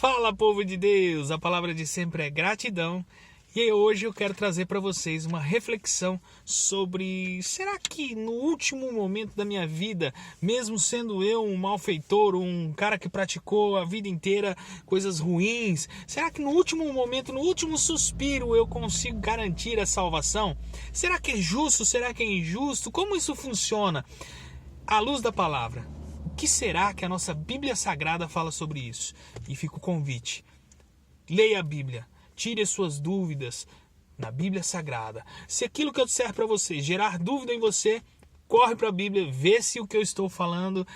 Fala, povo de Deus! A palavra de sempre é gratidão. E hoje eu quero trazer para vocês uma reflexão sobre: será que no último momento da minha vida, mesmo sendo eu um malfeitor, um cara que praticou a vida inteira coisas ruins, será que no último momento, no último suspiro, eu consigo garantir a salvação? Será que é justo? Será que é injusto? Como isso funciona? À luz da palavra, o que será que a nossa Bíblia Sagrada fala sobre isso? E fica o convite: leia a Bíblia. Tire as suas dúvidas na Bíblia Sagrada. Se aquilo que eu disser para você gerar dúvida em você, corre para a Bíblia, vê se o que eu estou falando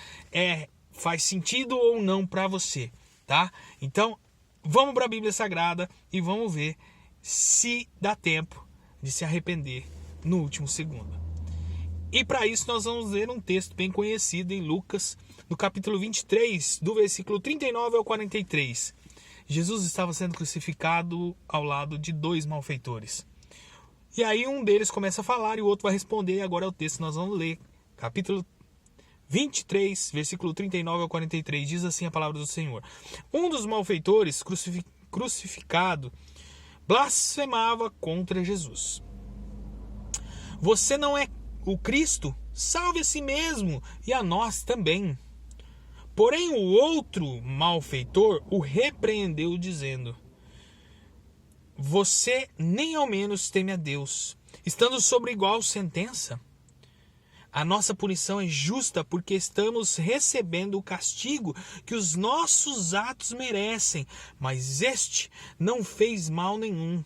faz sentido ou não para você, tá? Então, vamos para a Bíblia Sagrada e vamos ver se dá tempo de se arrepender no último segundo. E para isso nós vamos ler um texto bem conhecido em Lucas, no capítulo 23, do versículo 39 ao 43. Jesus estava sendo crucificado ao lado de dois malfeitores. E aí um deles começa a falar e o outro vai responder. E agora é o texto que nós vamos ler. Capítulo 23, versículo 39 ao 43. Diz assim a palavra do Senhor: Um dos malfeitores crucificado blasfemava contra Jesus. Você não é o Cristo? Salve a si mesmo e a nós também. Porém o outro malfeitor o repreendeu, dizendo: Você nem ao menos teme a Deus, estando sobre igual sentença? A nossa punição é justa porque estamos recebendo o castigo que os nossos atos merecem, mas este não fez mal nenhum.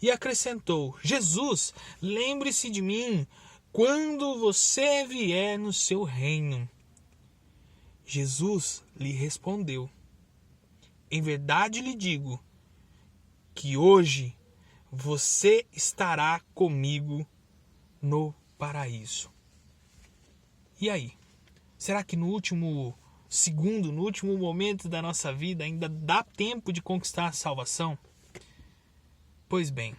E acrescentou: Jesus, lembre-se de mim quando você vier no seu reino. Jesus lhe respondeu: Em verdade lhe digo que hoje você estará comigo no paraíso. E aí? Será que no último segundo, no último momento da nossa vida ainda dá tempo de conquistar a salvação? Pois bem,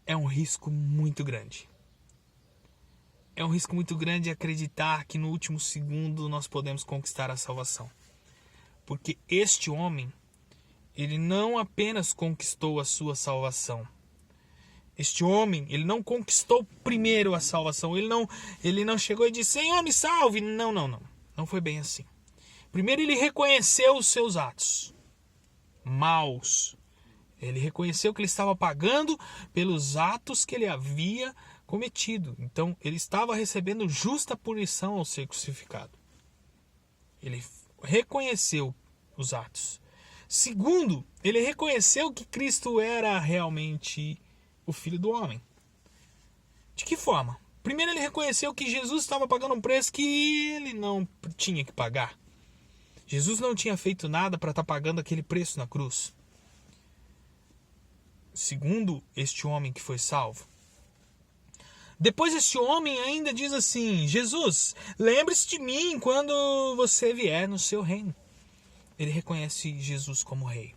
é um risco muito grande. É um risco muito grande acreditar que no último segundo nós podemos conquistar a salvação. Porque este homem, ele não apenas conquistou a sua salvação. Este homem, ele não conquistou primeiro a salvação. Ele não chegou e disse: Senhor, me salve. Não. Não foi bem assim. Primeiro ele reconheceu os seus atos maus. Ele reconheceu que ele estava pagando pelos atos que ele havia cometido. Então, ele estava recebendo justa punição ao ser crucificado. Ele reconheceu os atos. Segundo, ele reconheceu que Cristo era realmente o Filho do Homem. De que forma? Primeiro, ele reconheceu que Jesus estava pagando um preço que ele não tinha que pagar. Jesus não tinha feito nada para estar pagando aquele preço na cruz. Segundo este homem que foi salvo. Depois este homem ainda diz assim: Jesus, lembre-se de mim quando você vier no seu reino. Ele reconhece Jesus como rei.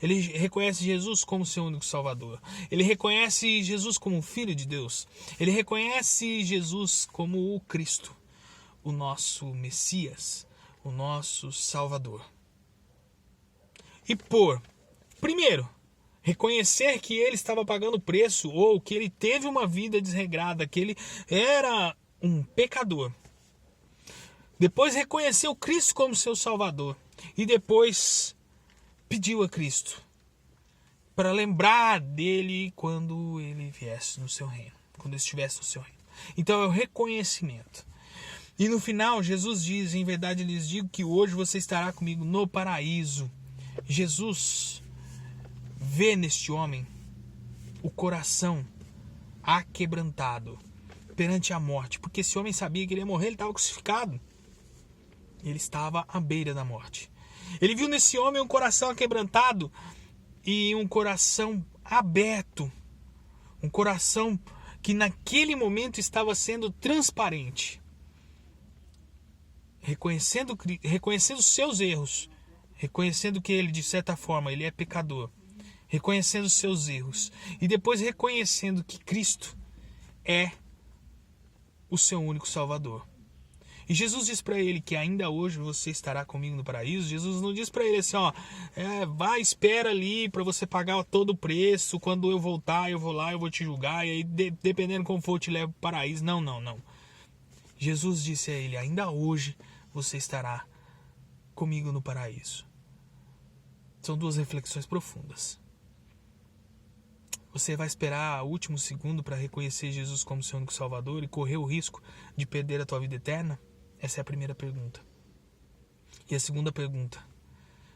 Ele reconhece Jesus como seu único salvador. Ele reconhece Jesus como Filho de Deus. Ele reconhece Jesus como o Cristo, o nosso Messias, o nosso Salvador. E primeiro, reconhecer que ele estava pagando preço, ou que ele teve uma vida desregrada, que ele era um pecador. Depois reconheceu Cristo como seu Salvador. E depois pediu a Cristo para lembrar dele quando ele viesse no seu reino, quando estivesse no seu reino. Então é o reconhecimento. E no final Jesus diz: Em verdade lhes digo que hoje você estará comigo no paraíso. Jesus vê neste homem o coração aquebrantado perante a morte, porque esse homem sabia que ele ia morrer, ele estava crucificado, ele estava à beira da morte. Ele viu nesse homem um coração aquebrantado e um coração aberto, um coração que naquele momento estava sendo transparente, reconhecendo os seus erros, reconhecendo que ele, de certa forma, ele é pecador, reconhecendo os seus erros e depois reconhecendo que Cristo é o seu único Salvador. E Jesus diz para ele que ainda hoje você estará comigo no paraíso. Jesus não diz para ele assim, ó, vai, espera ali para você pagar todo o preço. Quando eu voltar, eu vou lá, eu vou te julgar. E aí, dependendo como for, eu te levo para o paraíso. Não, não, não. Jesus disse a ele, ainda hoje você estará comigo no paraíso. São duas reflexões profundas. Você vai esperar o último segundo para reconhecer Jesus como seu único Salvador e correr o risco de perder a tua vida eterna? Essa é a primeira pergunta. E a segunda pergunta.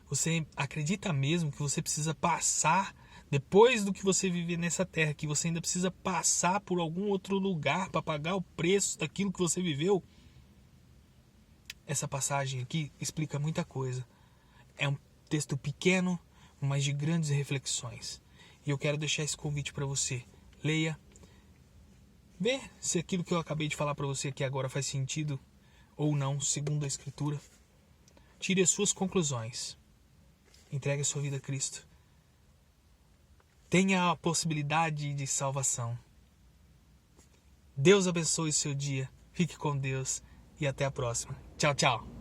Você acredita mesmo que você precisa passar, depois do que você viver nessa terra, que você ainda precisa passar por algum outro lugar para pagar o preço daquilo que você viveu? Essa passagem aqui explica muita coisa. É um texto pequeno, mas de grandes reflexões. E eu quero deixar esse convite para você. Leia. Vê se aquilo que eu acabei de falar para você aqui agora faz sentido ou não, segundo a Escritura. Tire as suas conclusões. Entregue a sua vida a Cristo. Tenha a possibilidade de salvação. Deus abençoe o seu dia. Fique com Deus e até a próxima. Tchau, tchau.